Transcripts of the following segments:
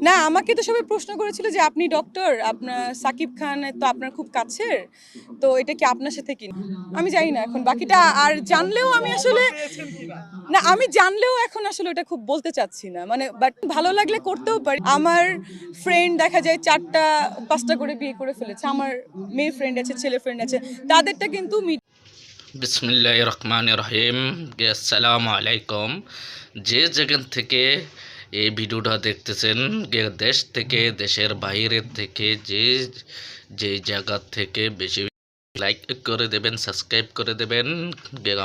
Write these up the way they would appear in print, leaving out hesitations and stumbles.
না, আমাকে তো সবাই প্রশ্ন করেছিল যে আপনি ডক্টর, আপনার সাকিব খান তো আপনার খুব কাছের, তো এটা কি আপনার সাথে কি? আমি জানি না এখন বাকিটা, আর জানলেও আমি আসলে না, আমি জানলেও এখন আসলে ওটা খুব বলতে চাচ্ছি না, মানে বাট ভালো লাগলে করতেও পারি। আমার ফ্রেন্ড দেখা যায় 4টা 5টা করে বিয়ে করে ফেলেছে, আমার মেয়ে ফ্রেন্ড আছে, ছেলে ফ্রেন্ড আছে, তাদেরটা কিন্তু বিসমিল্লাহির রহমানির রহিম। আসসালামু আলাইকুম। যে যেখান থেকে এই ভিডিওটা দেখতেছেন, দেশ থেকে, দেশের বাইরের থেকে, যে যে জায়গা থেকে বেশি লাইক করে দেবেন, সাবস্ক্রাইব করে দেবেন,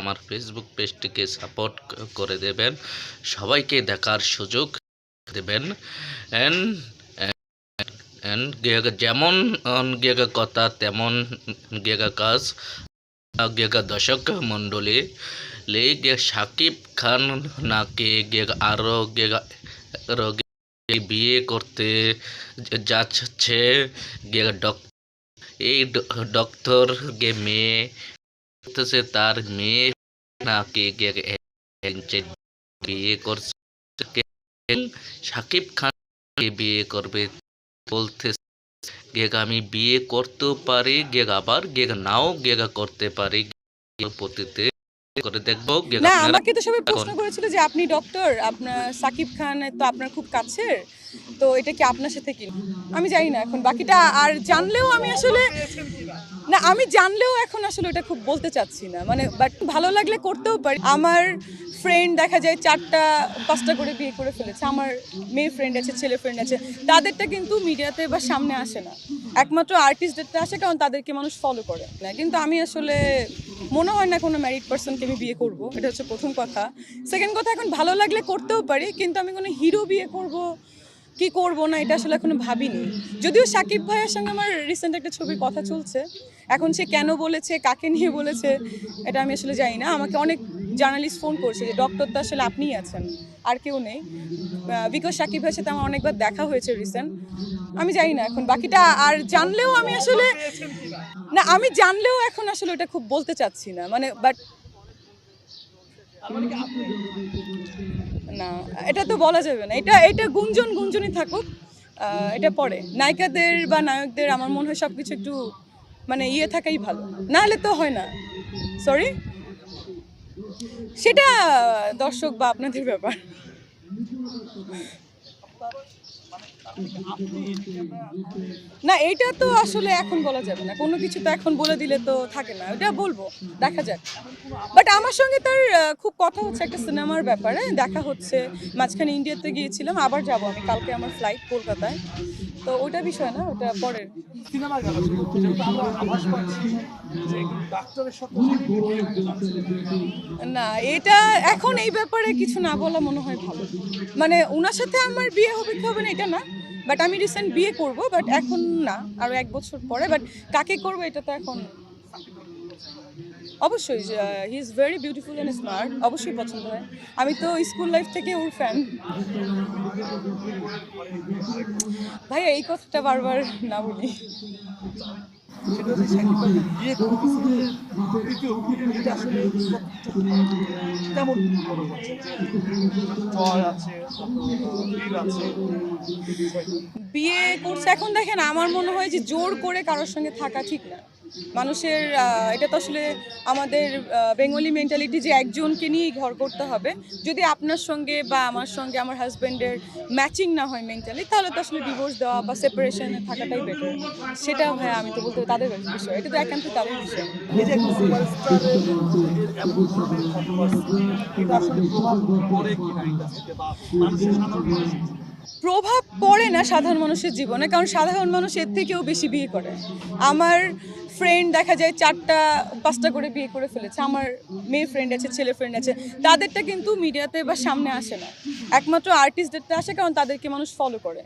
আমার ফেসবুক পেজটিকে সাপোর্ট করে দেবেন, সবাইকে দেখার সুযোগ দেবেন। অ্যান্ড যেমন কথা তেমন কাজ। দর্শক মণ্ডলী, সাকিব খান নাকি আরো বিয়ে করতে যাচ্ছে এই ডক্টর মেয়ে করতেছে, তার মেয়ে নাকি বিয়ে করছে, সাকিব খান বিয়ে করবে বলতে আমি বিয়ে করতেও পারি, আবার নাও করতে পারি। পতিতে করে দেখবো। না, আপনারা আমাকে তো সবাই প্রশ্ন করেছিল যে আপনি ডক্টর, আপনার সাকিব খান তো আপনার খুব কাছের, তো এটা কি আপনার সাথে কি? আমি জানি না এখন বাকিটা, আর জানলেও আমি আসলে না, আমি জানলেও এখন আসলে ওটা খুব বলতে চাচ্ছি না, মানে বাট ভালো লাগলে করতেও পারি। আমার ফ্রেন্ড দেখা যায় 4টা 5টা করে বিয়ে করে ফেলেছে, আমার মেয়ে ফ্রেন্ড আছে, ছেলে ফ্রেন্ড আছে, তাদেরটা কিন্তু মিডিয়াতে বা সামনে আসে না, একমাত্র আর্টিস্টদেরটা আসে, কারণ তাদেরকে মানুষ ফলো করে না। কিন্তু আমি আসলে মনে হয় না কোনো ম্যারিড পার্সনকে আমি বিয়ে করব, এটা হচ্ছে প্রথম কথা। সেকেন্ড কথা, এখন ভালো লাগলে করতেও পারি, কিন্তু আমি কোনো হিরো বিয়ে করব কি করব না, এটা আসলে এখনো ভাবিনি। যদিও সাকিব ভাইয়ের সঙ্গে আমার রিসেন্ট একটা ছবির কথা চলছে, এখন সে কেন বলেছে, কাকে নিয়ে বলেছে, এটা আমি আসলে জানি না। আমাকে অনেক জার্নালিস্ট ফোন করছে যে ডক্টর তো আসলে আপনিই আছেন, আর কেউ নেই, বিকজ সাকিব ভাইয়ের সাথে আমার অনেকবার দেখা হয়েছে রিসেন্ট। আমি জানি না এখন বাকিটা, আর জানলেও আমি আসলে না, আমি জানলেও এখন আসলে ওটা খুব বলতে চাচ্ছি না, মানে বাট না, এটা তো বলা যাবে না, এটা এটা গুঞ্জনই থাকুক। এটা পরে নায়িকাদের বা নায়কদের আমার মনে হয় সবকিছু একটু মানে থাকাই ভালো, না হলে তো হয় না। সরি, সেটা দর্শক বা আপনাদের ব্যাপার। না, এটা তো আসলে এখন বলা যাবে না, কোনো কিছু তো এখন বলে দিলে তো থাকে না, ওটা বলবো, দেখা যাক। বাট আমার সঙ্গে তার খুব কথা হচ্ছে একটা সিনেমার ব্যাপারে, দেখা হচ্ছে, মাঝখানে ইন্ডিয়াতে গিয়েছিলাম, আবার যাব আমি, কালকে আমার ফ্লাইট কলকাতায়, তো ওটা বিষয় না, ওটা পরের। না, এটা এখন এই ব্যাপারে কিছু না বলা মনে হয় ভালো, মানে ওনার সাথে আমার বিয়ে হবে কি হবে না এটা না, বাট আমি রিসেন্ট বিয়ে করব, বাট এখন না, আরো 1 বছর পরে, বাট কাকে করবো এটা তো এখন অবশ্যই। He is very beautiful and smart, অবশ্যই পছন্দ হয়। আমি তো স্কুল লাইফ থেকে ওর ফ্যান। ভাই এই কথাটা বারবার না বলি। বিয়ে করছে, এখন দেখেন আমার মনে হয় যে জোর করে কারোর সঙ্গে থাকা ঠিক না। মানুষের এটা তো আসলে আমাদের বেঙ্গলি মেন্টালিটি যে একজনকে নিয়েই ঘর করতে হবে। যদি আপনার সঙ্গে বা আমার সঙ্গে আমার হাজব্যান্ডের ম্যাচিং না হয় মেন্টালি, তাহলে তো আসলে ডিভোর্স দেওয়া বা সেপারেশনে থাকাটাই বেটার। সেটা ভাই আমি তো বলতে তাদের বিষয়, এটা তো একান্ত তাদের বিষয়। প্রভাব পড়ে না সাধারণ মানুষের জীবনে, কারণ সাধারণ মানুষ এর থেকেও বেশি বিয়ে করে। আমার ফ্রেন্ড দেখা যায় 4টা 5টা করে বিয়ে করে ফেলেছে, আমার মেয়ে ফ্রেন্ড আছে, ছেলে ফ্রেন্ড আছে, তাদেরটা কিন্তু মিডিয়াতে বা সামনে আসে না, একমাত্র আর্টিস্টদেরটা আসে, কারণ তাদেরকে মানুষ ফলো করে।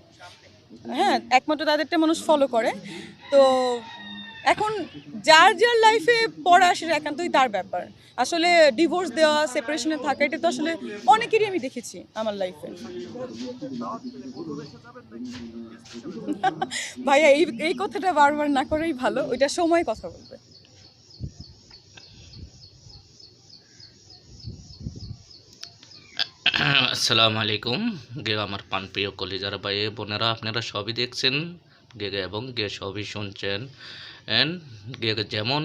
হ্যাঁ, একমাত্র তাদেরটা মানুষ ফলো করে। তো এখন যার যার লাইফে পড়া সেটা একান্তই তার ব্যাপার। আসলে ডিভোর্স দেওয়া, সেপারেশনে থাকা, এটা তো আসলে অনেকেরই আমি দেখেছি আমার লাইফে। ভাইয়া এই এই কথাটা বারবার না করেই ভালো, ওইটা সময় কথা বলবে। আসসালামু আলাইকুম গে আমার প্রাণপ্রিয় কলিজার ভাই বোনেরা, আপনারা সবই দেখছেন এবং সবই শুনছেন। এন্ড যেমন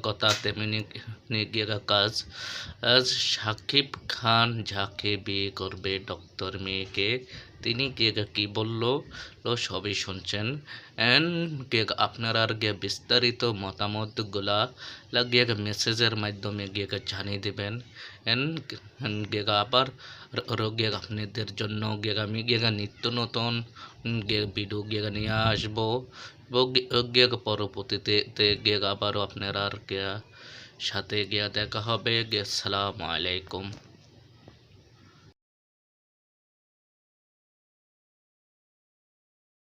কথা তেমনি কাজ। আজ সাকিব খান যাকে বিয়ে করবে ডক্টর মেয়েকে, তিনি কি বলল সবই শুনছেন। এন্ড আপনারা বিস্তারিত মতামতগুলা মেসেজের মাধ্যমে জানিয়ে দেবেন। এন্ড আবার আপনাদের জন্য আমি নিত্য নতুন ভিডিও নিয়ে আসবো এবং পরবর্তীতে আবারও আপনারা সাথে দেখা হবে। আসসালামু আলাইকুম।